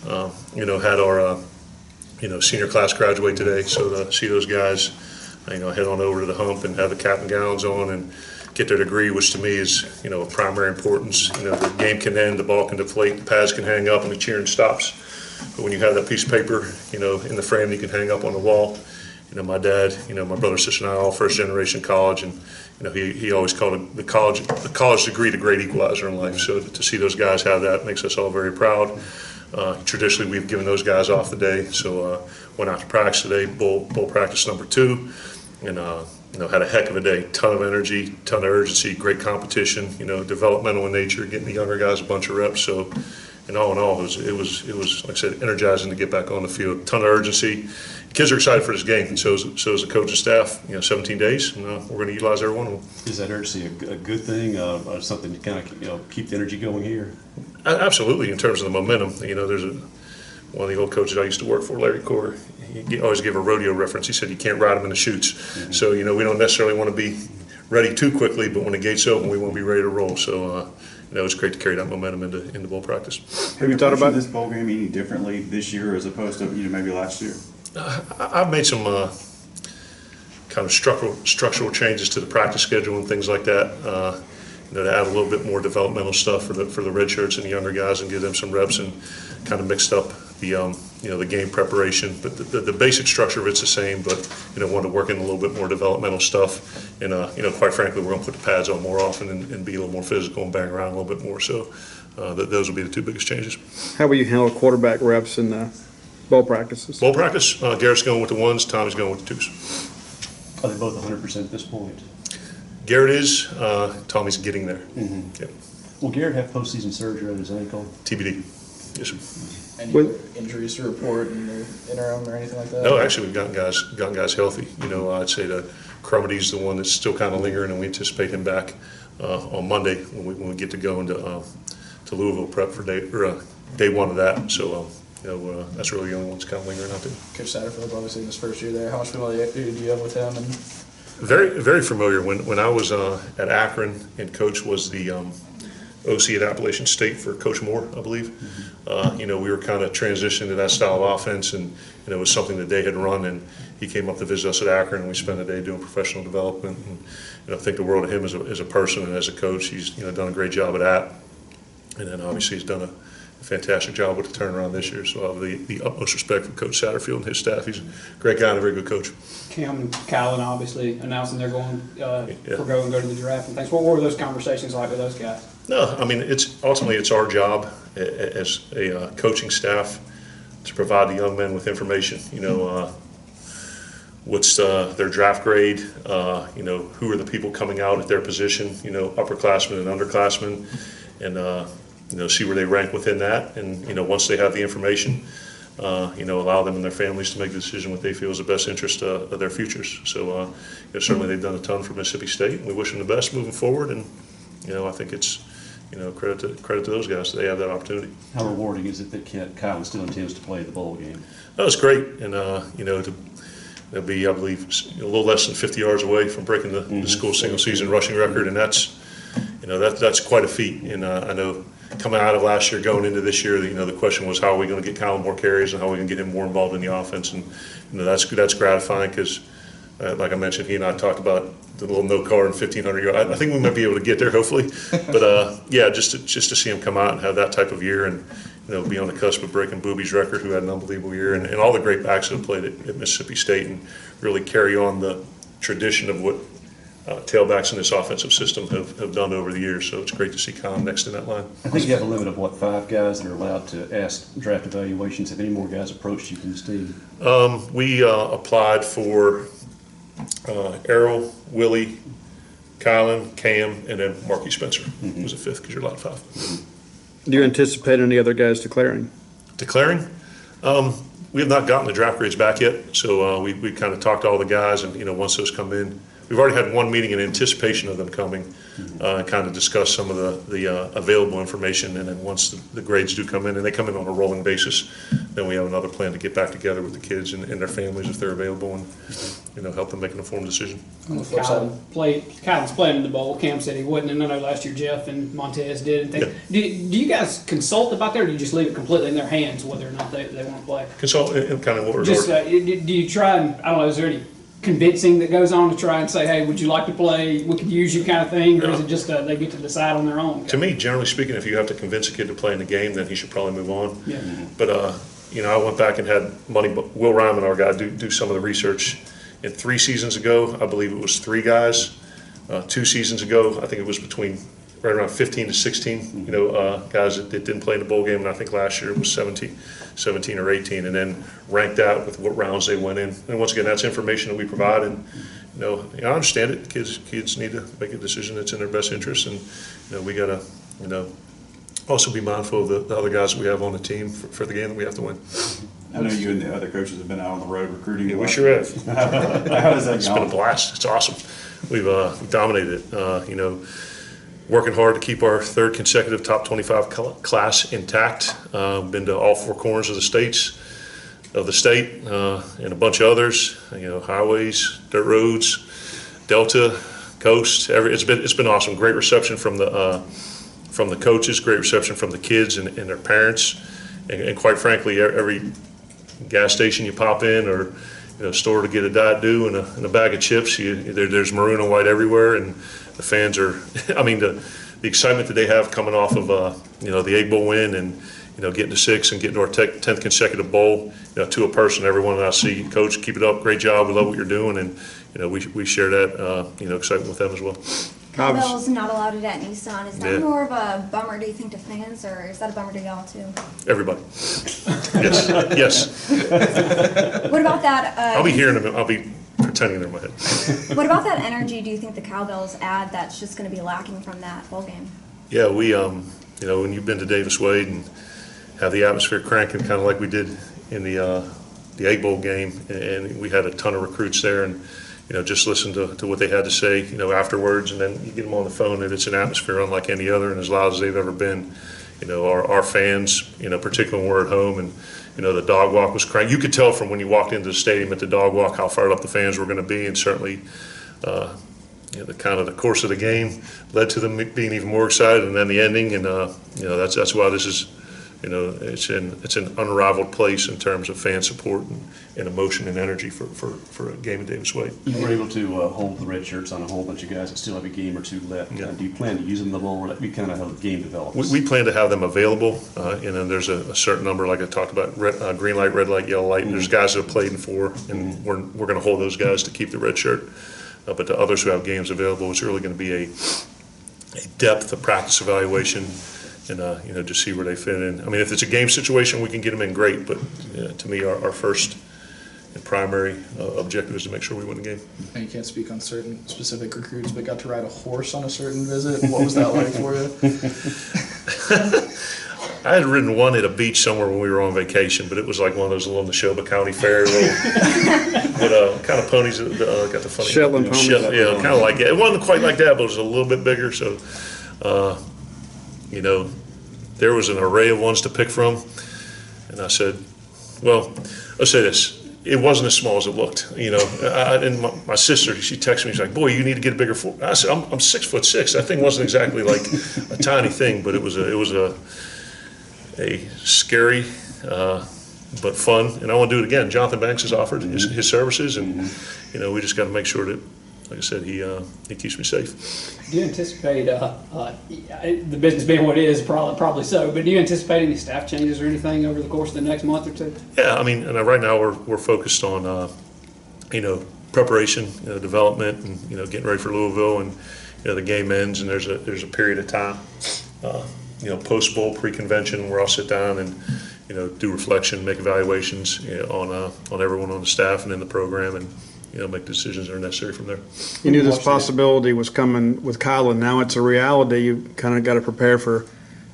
Had our senior class graduate today, so to see those guys, head on over to the hump and have the cap and gowns on and get their degree, which to me is, of primary importance. The game can end, the ball can deflate, the pads can hang up, and the cheering stops. But when you have that piece of paper, in the frame, you can hang up on the wall. My dad, my brother, sister, and I, all first generation college, and he always called it the college degree the great equalizer in life. So to see those guys have that makes us all very proud. Traditionally, we've given those guys off the day, so went out to practice today, bull practice number 2, and had a heck of a day. Ton of energy, ton of urgency, great competition. Developmental in nature, getting the younger guys a bunch of reps. So, all in all, it was like I said, energizing to get back on the field. Ton of urgency. Kids are excited for this game, and so is the coaching staff. 17 days, and we're going to utilize every one of them. Is that urgency a good thing, or something to kind of keep the energy going here? Absolutely, in terms of the momentum. There's one of the old coaches I used to work for, Larry Core. He always gave a rodeo reference. He said you can't ride them in the chutes. Mm-hmm. So we don't necessarily want to be ready too quickly, but when the gates open, we want to be ready to roll. So it's great to carry that momentum into bowl practice. Have you thought about this bowl game any differently this year as opposed to maybe last year? I've made some kind of structural changes to the practice schedule and things like that. To add a little bit more developmental stuff for the Redshirts and the younger guys and give them some reps, and kind of mixed up the game preparation. But the basic structure of it's the same, but want to work in a little bit more developmental stuff. And quite frankly, we're going to put the pads on more often and be a little more physical and bang around a little bit more. So those will be the 2 biggest changes. How will you handle quarterback reps in bowl practices? Bowl practice, Garrett's going with the 1s, Tommy's going with the 2s. Are they both 100% at this point? Garrett is, Tommy's getting there. Mm-hmm. Yep. Will Garrett have postseason surgery on his ankle? TBD. Yes, sir. Any injuries to report in the interim or anything like that? No, actually, we've gotten guys healthy. I'd say that Cromity's the one that's still kind of lingering, and we anticipate him back on Monday when we get to go into Louisville prep for day 1 of that. So that's really the only one that's kind of lingering out there. Coach Satterfield, obviously in his first year there, how much familiarity do you have with him? And very, very familiar. When I was at Akron, and Coach was the OC at Appalachian State for Coach Moore, I believe. Mm-hmm. We were kind of transitioning to that style of offense, and it was something that they had run, and he came up to visit us at Akron, and we spent a day doing professional development. And I think the world of him as a person and as a coach. He's done a great job of that, and then obviously he's done a fantastic job with the turnaround this year. So I have the utmost respect for Coach Satterfield and his staff. He's a great guy and a very good coach. Cam and Kylan obviously announcing they're going go to the draft and things. What were those conversations like with those guys? No, I mean it's our job as a coaching staff to provide the young men with information. What's their draft grade? Who are the people coming out at their position? Upperclassmen and underclassmen, and see where they rank within that. And once they have the information, allow them and their families to make the decision what they feel is the best interest of their futures. So certainly they've done a ton for Mississippi State, and we wish them the best moving forward. And I think it's credit to those guys that they have that opportunity. How rewarding is it that Kylan still intends to play the bowl game? No, it's great, and they'll be, I believe, a little less than 50 yards away from breaking the school single season rushing record, and that's quite a feat. And I know coming out of last year, going into this year, the question was how are we going to get Kylan more carries and how are we going to get him more involved in the offense, and that's gratifying because. Like I mentioned, he and I talked about the little no car and 1,500 yards. I think we might be able to get there, hopefully. But just to see him come out and have that type of year, and be on the cusp of breaking Booby's record, who had an unbelievable year, and all the great backs that have played at Mississippi State, and really carry on the tradition of what tailbacks in this offensive system have done over the years. So it's great to see Colin next in that line. I think you have a limit of 5 guys that are allowed to ask draft evaluations. Have any more guys approached you from this team? We applied for. Errol, Willie, Kylan, Cam, and then Marquis Spencer was a 5th because you're allowed 5. Do you anticipate any other guys declaring? Declaring? We have not gotten the draft grades back yet, so we kind of talked to all the guys, and once those come in, we've already had one meeting in anticipation of them coming, and kind of discuss some of the available information. And then once the grades do come in, and they come in on a rolling basis, then we have another plan to get back together with the kids and their families if they're available, and help them make an informed decision. On the flip side, Kylan's playing in the bowl. Cam said he wouldn't, and I know last year Jeff and Montez did. And things. Do you guys consult about that, or do you just leave it completely in their hands whether or not they want to play? Consult in kind of what we're Just do you try and, I don't know, is there any convincing that goes on to try and say, hey, would you like to play? We could use you kind of thing, or is it just they get to decide on their own? To me, generally speaking, if you have to convince a kid to play in the game, then he should probably move on. Yeah. But I went back and had Will Ryman, our guy, do some of the research. And 3 seasons ago, I believe it was 3 guys. 2 seasons ago, I think it was between right around 15 to 16, guys that didn't play in the bowl game. And I think last year it was 17 or 18, and then ranked out with what rounds they went in. And once again, that's information that we provide. And I understand it. Kids need to make a decision that's in their best interest, and we got to also be mindful of the other guys that we have on the team for the game that we have to win. I know you and the other coaches have been out on the road recruiting. Yeah, we sure have. How does that It's go? been a blast. It's awesome. We've dominated it. Working hard to keep our 3rd consecutive top 25 class intact. Been to all 4 corners of the state, and a bunch of others. Highways, dirt roads, Delta, coast. It's been awesome. Great reception from the coaches. Great reception from the kids and their parents. And quite frankly, every gas station you pop in, or store to get a Diet Dew and a bag of chips, there's maroon and white everywhere, and the fans are. I mean, the excitement that they have coming off of the Egg Bowl win, and getting to 6 and getting to our 10th consecutive bowl. To a person, everyone that I see, Coach, keep it up, great job, we love what you're doing, and we share that excitement with them as well. Cowbell's not allowed it at Nissan. Is that Yeah. more of a bummer, do you think, to fans, or is that a bummer to y'all too? Everybody. Yes. What about that? I'll be hearing them. I'll be pretending they're in my head. What about that energy do you think the Cowbells add that's just going to be lacking from that bowl game? Yeah, we when you've been to Davis Wade and have the atmosphere cranking, kind of like we did in the Egg Bowl game, and we had a ton of recruits there, and just listen to what they had to say, afterwards, and then you get them on the phone, and it's an atmosphere unlike any other and as loud as they've ever been. Our fans, particularly when we're at home, and the dog walk was crank. You could tell from when you walked into the stadium at the dog walk how fired up the fans were going to be, and certainly, the course of the game led to them being even more excited, and then the ending, and that's why this is. It's an unrivaled place in terms of fan support and emotion and energy for a game at Davis Wade. You were able to hold the red shirts on a whole bunch of guys that still have a game or 2 left. Yeah. Do you plan to use them in the bowl, or we kind of how the game develops? We plan to have them available, and then there's a certain number, like I talked about, green light, red light, yellow light. There's guys that have played in 4, and we're going to hold those guys to keep the red shirt. But the others who have games available, it's really going to be a depth of practice evaluation, and just see where they fit in. I mean, if it's a game situation, we can get them in, great. But to me, our first and primary objective is to make sure we win the game. and you can't speak on certain specific recruits, but got to ride a horse on a certain visit. What was that like for you? I had ridden one at a beach somewhere when we were on vacation, but it was like one of those little Neshoba County Fair, little kind of ponies that got the funny Shetland ponies. Yeah, kind of like that. It wasn't quite like that, but it was a little bit bigger. So, there was an array of ones to pick from, and I said, well, let's say this. It wasn't as small as it looked, and my sister, she texted me, she's like, boy, you need to get a bigger foot. I said, I'm 6'6". That thing wasn't exactly like a tiny thing, but it was a scary but fun, and I want to do it again. Jonathan Banks has offered his services, and we just got to make sure that, like I said, he keeps me safe. Do you anticipate the business being what it is, probably so? But do you anticipate any staff changes or anything over the course of the next month or 2? Yeah, I mean, and right now we're focused on preparation, development, and getting ready for Louisville, and the game ends, and there's a period of time, post bowl, pre-convention, where I'll sit down and do reflection, make evaluations on everyone on the staff and in the program, and make decisions that are necessary from there. You knew this possibility was coming with Kylan. Now it's a reality. You kind of got to prepare for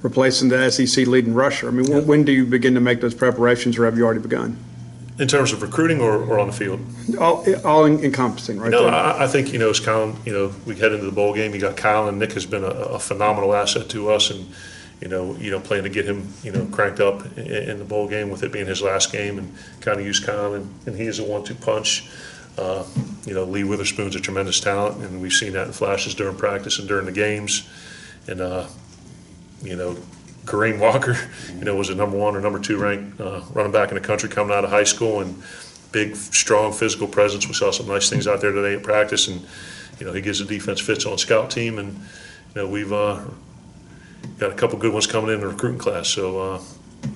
replacing the SEC leading rusher. I mean, when do you begin to make those preparations, or have you already begun? In terms of recruiting or on the field? All encompassing, right No, there. I think, as Colin, we head into the bowl game, you got Kyle, and Nick has been a phenomenal asset to us, and, plan to get him, cranked up in the bowl game with it being his last game, and kind of use Kyle, and he is a 1-2 punch. Lee Witherspoon's a tremendous talent, and we've seen that in flashes during practice and during the games. And, Kareem Walker, was a number 1 or number 2 ranked running back in the country coming out of high school, and big, strong physical presence. We saw some nice things out there today at practice, and he gives the defense fits on scout team, and we've got a couple good ones coming in the recruiting class. So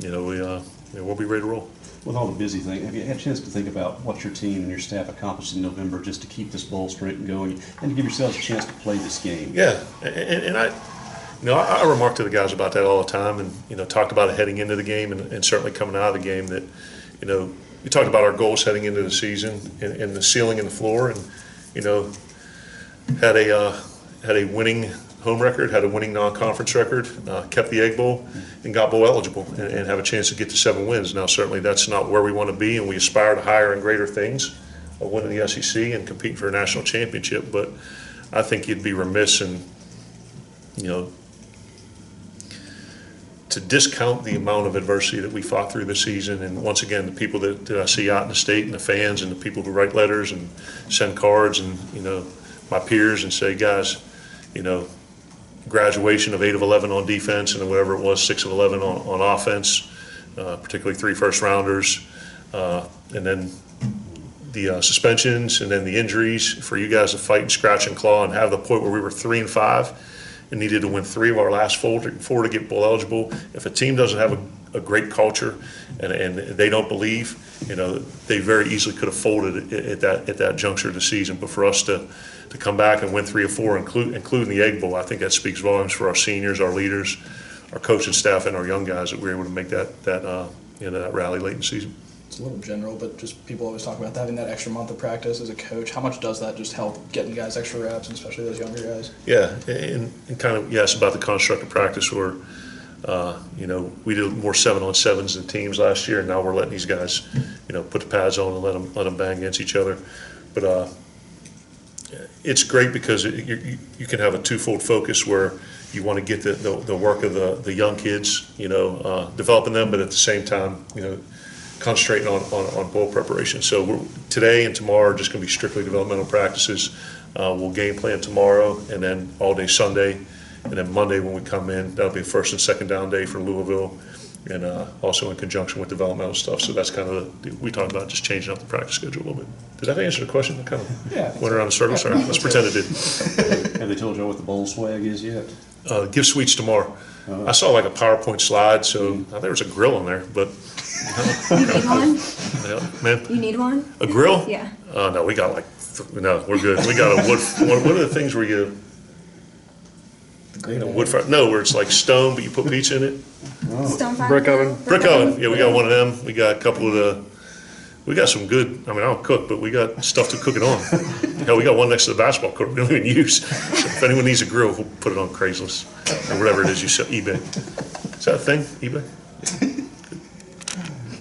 we'll be ready to roll. With all the busy thing, have you had a chance to think about what your team and your staff accomplished in November just to keep this bowl streak going and to give yourselves a chance to play this game? Yeah, and I remark to the guys about that all the time, and talked about it heading into the game, and certainly coming out of the game. That we talked about our goals heading into the season, and the ceiling and the floor, and had a winning home record, had a winning non-conference record, kept the Egg Bowl, and got bowl eligible, and have a chance to get to 7 wins. Now, certainly that's not where we want to be, and we aspire to higher and greater things, of winning the SEC and competing for a national championship. But I think you'd be remiss in, to discount the amount of adversity that we fought through this season. And once again, the people that I see out in the state, and the fans, and the people who write letters and send cards, and my peers, and say, guys, graduation of 8 of 11 on defense, and then whatever it was, 6 of 11 on offense, particularly 3 first-rounders, and then the suspensions, and then the injuries, for you guys to fight and scratch and claw and have the point where we were 3-5 and needed to win 3 of our last 4 to get bowl eligible. If a team doesn't have a great culture and they don't believe, they very easily could have folded at that juncture of the season. But for us to come back and win 3 or 4, including the Egg Bowl, I think that speaks volumes for our seniors, our leaders, our coaching staff, and our young guys, that we were able to make that rally late in the season. It's a little general, but just people always talk about having that extra month of practice as a coach. How much does that just help getting guys extra reps, and especially those younger guys? Yeah, and kind of, yes, about the construct of practice where, we did more 7-on-7s than teams last year, and now we're letting these guys, put the pads on and let them bang against each other. But it's great because you can have a twofold focus where you want to get the work of the young kids, developing them, but at the same time, concentrating on bowl preparation. So today and tomorrow are just going to be strictly developmental practices. We'll game plan tomorrow, and then all day Sunday, and then Monday when we come in, that'll be a first and second down day for Louisville, and also in conjunction with developmental stuff. So that's kind of we talked about just changing up the practice schedule a little bit. Did that answer the question? I kind of went around the circle. Sorry, let's pretend it did. Have they told you what the bowl swag is yet? Gift suites tomorrow. I saw like a PowerPoint slide, so there was a grill on there, but. You need one? Yeah, man. You need one? A grill? Yeah. No, we got no, we're good. We got a wood. What are the things where you wood fire? No, where it's like stone, but you put pizza in it. Stone fire? Brick oven. Brick oven. Yeah, we got one of them. We got a couple of we got some good. I mean, I don't cook, but we got stuff to cook it on. Hell, we got one next to the basketball court we don't even use. So if anyone needs a grill, we'll put it on Craigslist or whatever it is you sell. eBay. Is that a thing? eBay?